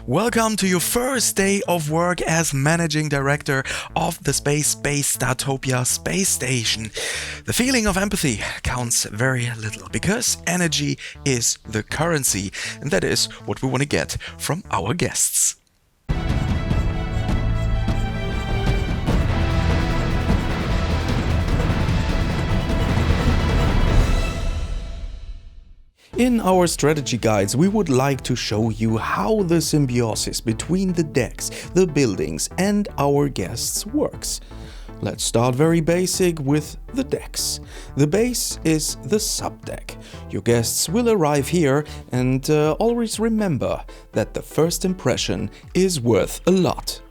Welcome to your first day of work as managing director of the Spacebase Startopia space station. The feeling of empathy counts very little because energy is the currency, and that is what we want to get from our guests. In our strategy guides, we would like to show you how the symbiosis between the decks, the buildings and our guests works. Let's start very basic with the decks. The base is the subdeck. Your guests will arrive here and always remember that the first impression is worth a lot.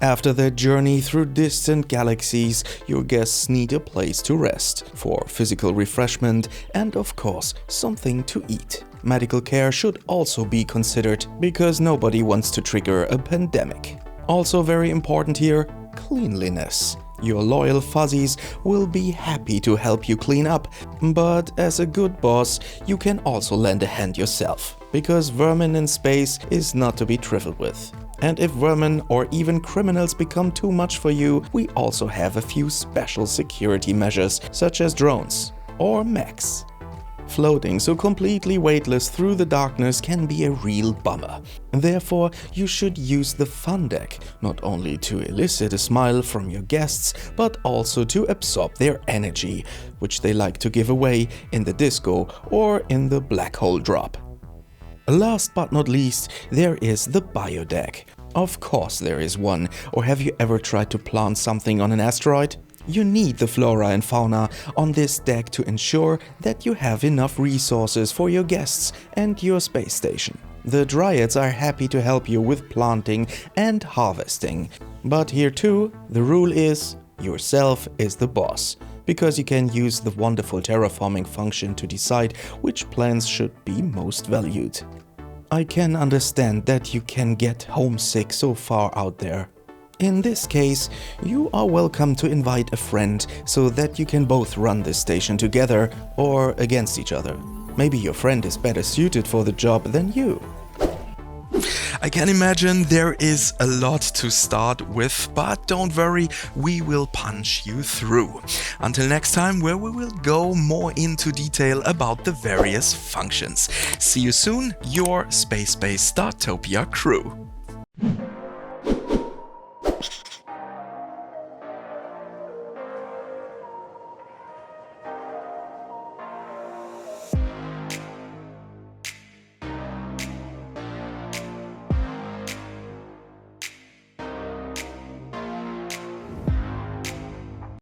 After their journey through distant galaxies, your guests need a place to rest, for physical refreshment and of course something to eat. Medical care should also be considered, because nobody wants to trigger a pandemic. Also very important here, cleanliness. Your loyal fuzzies will be happy to help you clean up, but as a good boss, you can also lend a hand yourself, because vermin in space is not to be trifled with. And if vermin or even criminals become too much for you, we also have a few special security measures, such as drones or mechs. Floating so completely weightless through the darkness can be a real bummer. Therefore, you should use the fun deck, not only to elicit a smile from your guests, but also to absorb their energy, which they like to give away in the disco or in the black hole drop. Last but not least, there is the bio deck. Of course there is one, or have you ever tried to plant something on an asteroid? You need the flora and fauna on this deck to ensure that you have enough resources for your guests and your space station. The dryads are happy to help you with planting and harvesting. But here too, the rule is, yourself is the boss, because you can use the wonderful terraforming function to decide which plants should be most valued. I can understand that you can get homesick so far out there. In this case, you are welcome to invite a friend so that you can both run this station together or against each other. Maybe your friend is better suited for the job than you. I can imagine there is a lot to start with, but don't worry, we will punch you through. Until next time, where we will go more into detail about the various functions. See you soon, your Spacebase Startopia crew.